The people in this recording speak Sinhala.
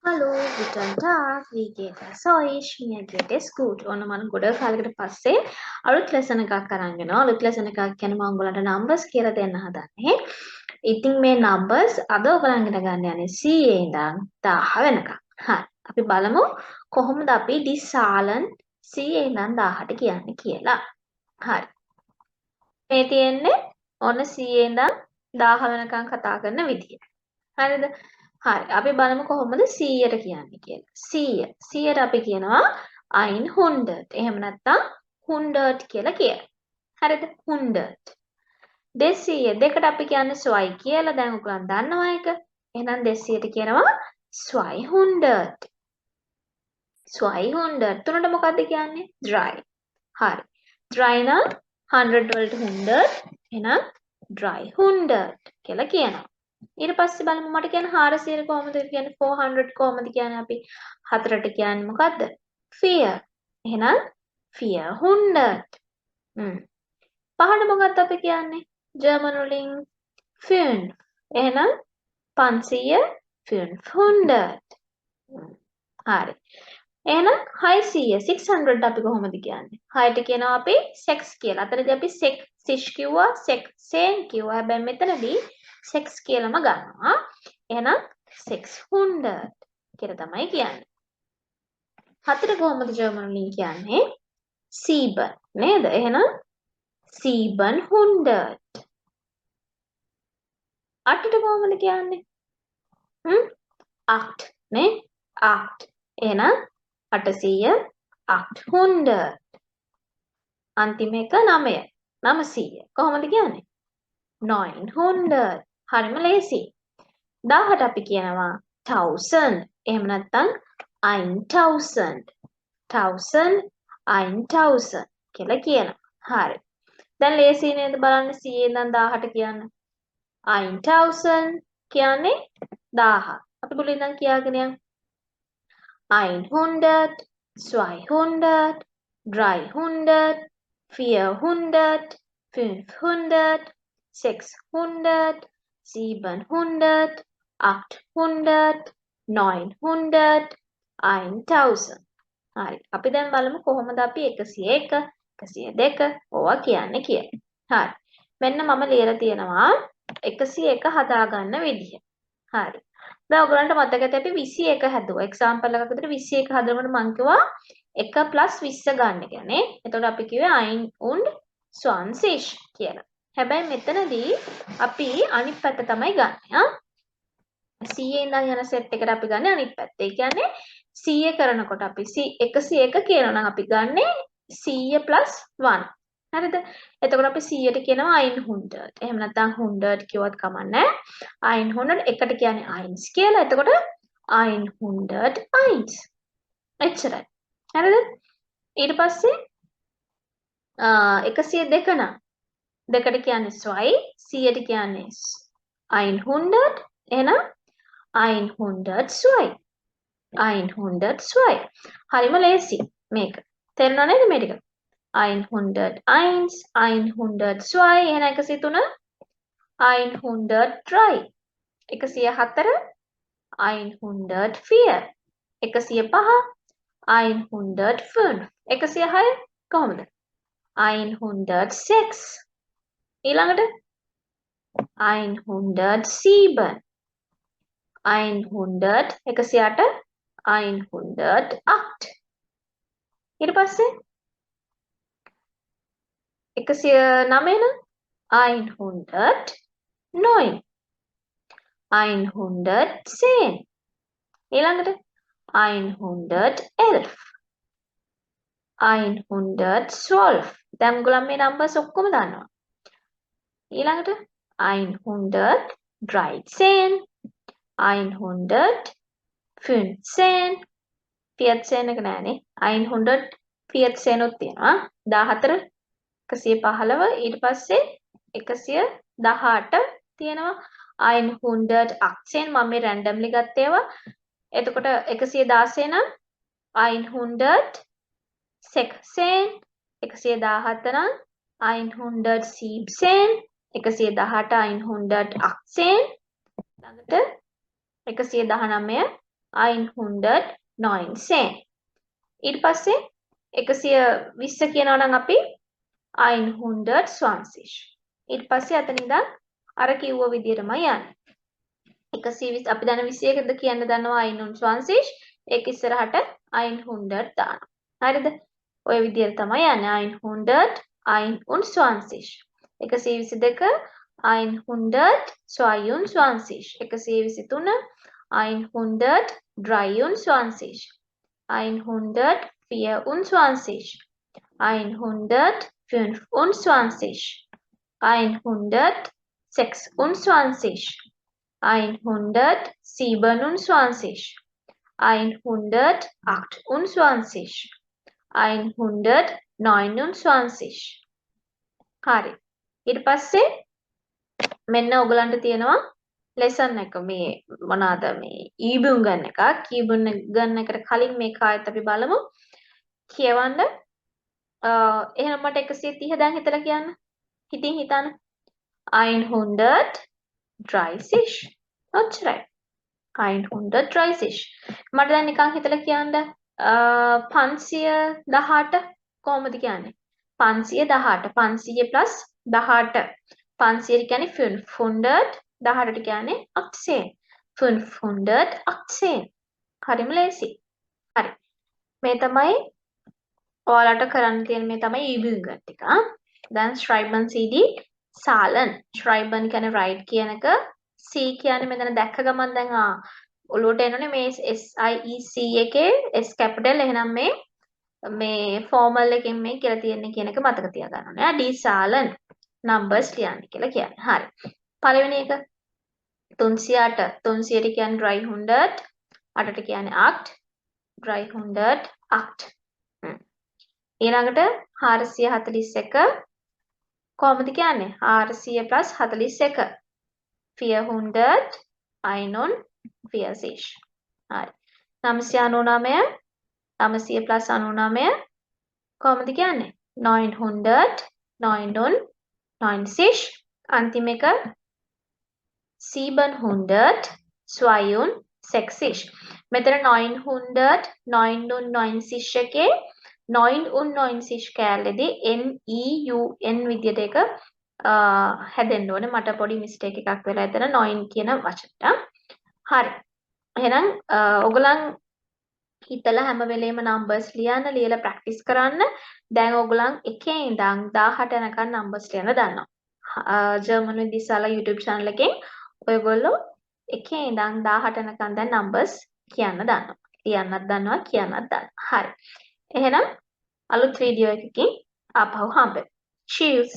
Hallo, guten Tag. Wie geht es euch? Mir geht es gut. ඔන්න මම ගොඩක් කාලයකට පස්සේ අලුත් ලෙසන් එකක් අරන් එනවා. අලුත් ලෙසන් එකක් කියන්නේ මම ඔයගලන්ට numbers කියලා දෙන්න හදන්නේ. ඉතින් මේ numbers අද ඔයගලන් ඉගෙන ගන්න යන්නේ 100 ඉඳන් 1000 වෙනකම්. හරි. අපි බලමු කොහොමද අපි die Zahlen 100 ඉඳන් 1000ට කියන්නේ කියලා. හරි. මේ තියෙන්නේ ඔන්න 100 ඉඳන් 1000 වෙනකම් කතා කරන විදිය. හරිද? හරි. අපි බලමු කොහොමද 100ට කියන්නේ කියලා. 100. 100ට අපි කියනවා 100. එහෙම නැත්නම් 100 කියලා කියනවා. හරිද? 100. 200. දෙකට අපි කියන්නේ ස්වයි කියලා. දැන් ඔයගොල්ලන් දන්නවා ඒක. එහෙනම් 200ට කියනවා 200. 200. තුනට මොකද්ද කියන්නේ? dry. හරි. dry නම් 100 වලට 100. එහෙනම් dry 100 කියලා කියනවා. ඊට පස්සේ බලමු මට කියන්නේ 400 කොහොමද කියන්නේ 400 කොහොමද කියන්නේ අපි හතරට කියන්නේ මොකද්ද? fear. එහෙනම් 400. පහට මොකක්ද අපි කියන්නේ? ජර්මන් වලින් 5. එහෙනම් 500 500. හරි. එහෙනම් 600 600 අපි කොහොමද කියන්නේ? 6ට කියනවා අපි 6 කියලා. අතරදී අපි සිෂ් කිව්වා, සෙන් කිව්වා. හැබැයි මෙතනදී 6 කියලාම ගන්නවා. එහෙනම් 600 කියලා තමයි කියන්නේ. හතර කොහොමද ජර්මන් වලින් කියන්නේ? sieben නේද? එහෙනම් 700. අටට කොහොමද කියන්නේ? 8 නේ? 8. එහෙනම් 800 800. අන්තිම එක 9. 900. කොහොමද කියන්නේ? 900. හරිම ලේසි. 1000ට අපි කියනවා 1000. එහෙම නැත්නම් 1000. 1000 1000 කියලා කියනවා. හරි. දැන් ලේසි නේද බලන්න 100 ඉඳන් 1000ට කියන්න. 1000 කියන්නේ 1000. අපි මුලින් ඉඳන් කියාගෙන යමු. 100 200 300 400 500 600 700 800 900 1000. හරි. අපි දැන් බලමු කොහොමද අපි 101 102 ඕවා කියන්නේ කියලා. හරි. මෙන්න මම ලියලා තියෙනවා 101 හදාගන්න විදිය. හරි. දැන් ඔයගලන්ට මතක ඇති අපි 21 හැදුවා. එක්සැම්පල් එකක් විදිහට 21 හදනකොට මම කිව්වා 1 20 ගන්න කියන්නේ. එතකොට අපි කිව්වේ 1 und 20 කියලා. හැබැයි මෙතනදී අපි අනිත් පැත්ත තමයි ගන්න. 100 ඉඳන් යන සෙට් එකට අපි ගන්න අනිත් පැත්ත. ඒ කියන්නේ 100 කරනකොට අපි 101 කියනවා නම් අපි ගන්නේ 100 1. හරිද? එතකොට අපි 100ට කියනවා 100. එහෙම නැත්නම් 100 කිව්වත් කමන්නේ. 100 එකට කියන්නේ 1 කියලා. එතකොට 101. එච්චරයි. හරිද? ඊට පස්සේ 102 නම් දෙකට කියන්නේ ස්වයි 100ට කියන්නේ 100. එහෙනම් 102. 102. හරිම ලේසි මේක. තේරුණා නේද මේ ටික? 101 102 එහෙනම් 103 103 104 104 105 105 106 කොහොමද? 106 ඊළඟට 107 100 108 108 ඊට පස්සේ 109 නම් 109 110 ඊළඟට 111 112 දැන් ඔයගොල්ලෝ මේ නම්බර්ස් ඔක්කොම දන්නවා ඊළඟට 113 115 14 එක නෑනේ 114 උත් තියෙනවා 14 115 ඊට පස්සේ 118 තියෙනවා 118 මම මේ රැන්ඩම්ලි ගත්ත ඒවා එතකොට 116 නම් 116 117 නම් 117 118 118 ළඟට 119 119. ඊට පස්සේ 120 කියනවා නම් අපි 120. ඊට පස්සේ අතන ඉඳන් අර කිව්ව විදිහටමයි යන්නේ. 120 අපි දන්න 21ද කියන්න දන්නවා 21. ඒක ඉස්සරහට 100 දානවා. හරිද? ඔය විදිහට තමයි යන්නේ 100 121. 122 122. 123 123. 124. 125. 126. 127. 128. 129. හරි. ඊට පස්සේ මෙන්න ඔයගලන්ට තියෙනවා ලෙසන් එක මේ මොනවාද මේ ඊබුම් ගන්න එක. ඊබුම් ගන්න එකට කලින් මේක ආයෙත් අපි බලමු. කියවන්න. එහෙනම් මට 130 දැන් හිතලා කියන්න. හිතින් හිතන්න. 130. ඔච්චරයි. 130. මට දැන් නිකන් හිතලා කියන්න 518 කොහොමද කියන්නේ? 518. 500 plus 18. 500 කියන්නේ 500. 18ට කියන්නේ 18. 518. හරිම ලේසි. හරි. මේ තමයි ඔයාලට කරන්න තියෙන මේ තමයි ඊබිල්ගන් ටික. දැන් schreiben CD Zahlen. schreiben කියන්නේ write කියන එක. C කියන්නේ මෙතන දැක්ක ගමන් දැන් ඔලුවට එනෝනේ මේ SIEC එකේ S capital එහෙනම් මේ formal එකෙන් මේ කියලා තියෙන්නේ කියන එක මතක තියාගන්න ඕනේ. D Zahlen numbers ලියන්න කියලා කියන්නේ. හරි. පළවෙනි එක 308. 300ට කියන්නේ 300. 8ට කියන්නේ 8. 308. ඊළඟට 441 කොහොමද කියන්නේ? 400 plus 41. 400 41. හරි. 999 900 plus 99 කොහොමද කියන්නේ? 900 996. අන්තිම එක 700 62. මෙතන 900 996 එකේ 996 කෑල්ලේදී NEUN විදියට එක හැදෙන්න ඕනේ. මට පොඩි මිස්ටේක් එකක් වෙලා එතන 9 කියන වචනට. හරි. එහෙනම් ඔයගලන් හිතලා හැම වෙලේම නම්බර්ස් ලියන්න, ලියලා ප්‍රැක්ටිස් කරන්න. දැන් ඔයගලන් 1 ඉඳන් 18 යනකම් නම්බර්ස් ලියන්න දන්නවා. German with Zahlen YouTube channel එකෙන් ඔයගොල්ලෝ 1 ඉඳන් 18 යනකම් දැන් නම්බර්ස් කියන්න දන්නවා. ලියන්නත් දන්නවා, කියන්නත් දන්නවා. හරි. එහෙනම් අලුත් වීඩියෝ එකකින් ආපහු හම්බෙමු. Cheers!